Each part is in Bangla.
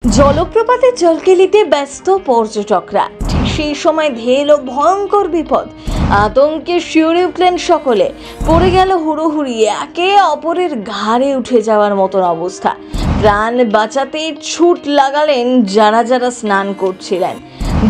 জলপ্রপাতের জলকেলিতে ব্যস্ত পর্যটকরা। ঠিক সেই সময় ধেয়ে এলো ভয়ঙ্কর বিপদ। আতঙ্কে শিউরে উঠলেন সকলে। পড়ে গেল হুড়োহুড়ি, একে অপরের ঘাড়ে উঠে যাওয়ার মতন অবস্থা। প্রাণ বাঁচাতে ছুট লাগালেন যারা যারা স্নান করছিলেন।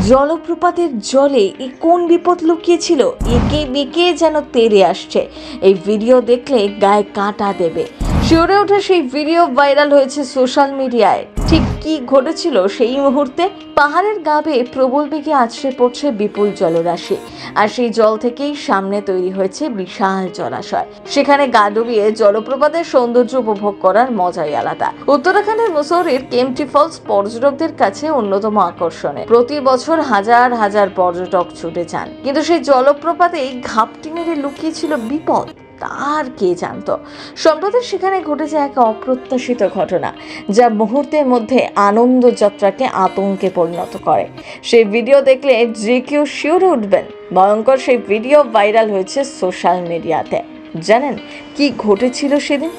জলপ্রপাতের জলে কোন বিপদ লুকিয়েছিল, একে বেঁকে যেন তেড়ে আসছে। এই ভিডিও দেখলে গায়ে কাঁটা দেবে। শিউরে ওঠা সেই ভিডিও ভাইরাল হয়েছে সোশ্যাল মিডিয়ায়। ঠিক কি ঘটেছিল সেই মুহূর্তে? পাহাড়ের গা বেয়ে প্রবল বেগে আছড়ে পড়ছে বিপুল জলরাশি, আর সেই জল থেকেই সামনে তৈরি হয়েছে বিশাল জলাশয়। সেখানে গা ডুবিয়ে জলপ্রপাতের সৌন্দর্য উপভোগ করার মজাই আলাদা। উত্তরাখণ্ডের মুসৌরির কেম্পটি ফলস পর্যটকদের কাছে অন্যতম আকর্ষণে। প্রতি বছর হাজার হাজার পর্যটক ছুটে যান, কিন্তু সেই জলপ্রপাতেই ঘাপটি মেরে লুকিয়েছিল বিপদ। তার কে জানতো? সম্প্রতি সেখানে ঘটেছে এক অপ্রত্যাশিত ঘটনা, যা মুহূর্তের মধ্যে আনন্দ যাত্রাকে আতঙ্কে পরিণত করে। সেই ভিডিও দেখলে যে কেউ শিউরে উঠবেন। ভয়ঙ্কর সেই ভিডিও ভাইরাল হয়েছে সোশ্যাল মিডিয়াতে। জানেন কি ঘটেছিল সেদিন?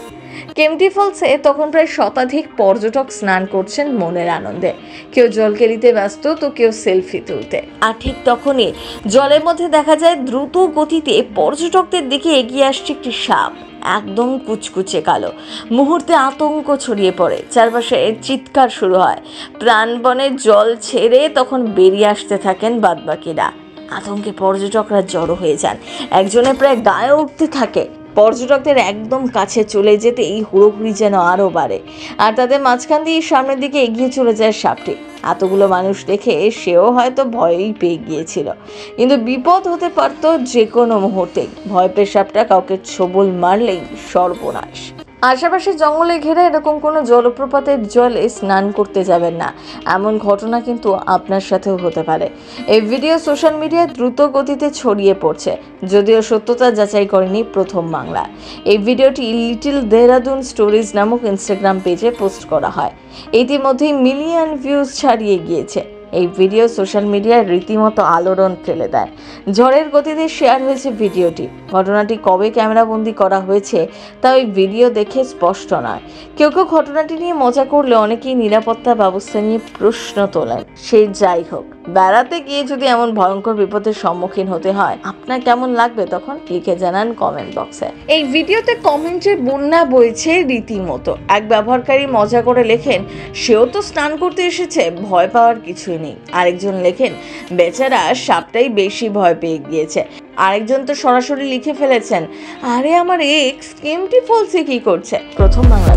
কেম্পটি ফলসে তখন প্রায় শতাধিক পর্যটক স্নান করছেন মনের আনন্দে। কেউ জলকেলিতে ব্যস্ত, তো কেউ সেলফি তুলতে। আর ঠিক তখনই জলের মধ্যে দেখা যায় দ্রুত গতিতে পর্যটকদের দিকে এগিয়ে আসছে একটি সাপ, একদম কুচকুচে কালো। মুহূর্তে আতঙ্ক ছড়িয়ে পড়ে, চারপাশে চিৎকার শুরু হয়। প্রাণপণে জল ছেড়ে তখন বেরিয়ে আসতে থাকেন বাদবাকিরা। আতঙ্কে পর্যটকরা জড়ো হয়ে যান, একজনের প্রায় গায়ে উঠতে থাকে। পর্যটকদের একদম কাছে চলে যেতে এই হুড়োহুড়ি যেন আরও বাড়ে, আর তাদের মাঝখান দিয়ে সামনের দিকে এগিয়ে চলে যায় সাপটি। এতগুলো মানুষ দেখে সেও হয়তো ভয়ই পেয়ে গিয়েছিল, কিন্তু বিপদ হতে পারত যে কোনো মুহূর্তেই। ভয় পেয়ে সাপটা কাউকে ছোবল মারলেই সর্বনাশ। আশেপাশে জঙ্গলে ঘেরা এরকম কোনো জলপ্রপাতের জলে স্নান করতে যাবেন না, এমন ঘটনা কিন্তু আপনার সাথেও হতে পারে। এই ভিডিও সোশ্যাল মিডিয়ায় দ্রুত গতিতে ছড়িয়ে পড়ছে, যদিও সত্যতা যাচাই করেনি প্রথম বাংলা। এই ভিডিওটি লিটল দেহরাদুন স্টোরিজ নামক ইনস্টাগ্রাম পেজে পোস্ট করা হয়। ইতিমধ্যেই মিলিয়ন ভিউজ ছাড়িয়ে গিয়েছে। এই ভিডিও সোশ্যাল মিডিয়ায় রীতিমতো আলোড়ন ফেলে দেয়। ঝড়ের গতিতে শেয়ার হয়েছে ভিডিওটি। ঘটনাটি কবে ক্যামেরাবন্দি করা হয়েছে তা ওই ভিডিও দেখে স্পষ্ট নয়। কেউ কেউ ঘটনাটি নিয়ে মজা করলে অনেকেই নিরাপত্তা ব্যবস্থা নিয়ে প্রশ্ন তোলেন। সে যাই হোক, বেড়াতে গিয়ে যদি এমন ভয়ঙ্কর বিপদের সম্মুখীন হতে হয়, আপনার কেমন লাগবে তখন? লিখে জানান কমেন্ট বক্সে। এই ভিডিওতে কমেন্টের বন্যা বইছে রীতিমতো। এক ব্যবহারকারী মজা করে লেখেন, সেও তো স্নান করতে এসেছে, ভয় পাওয়ার কিছুই নেই। আরেকজন লেখেন, বেচারা সাপটাই বেশি ভয় পেয়ে গিয়েছে। আরেকজন তো সরাসরি লিখে ফেলেছেন, আরে আমার এক্স কেম্পটি ফলসে কি করছে। প্রথম বাংলা।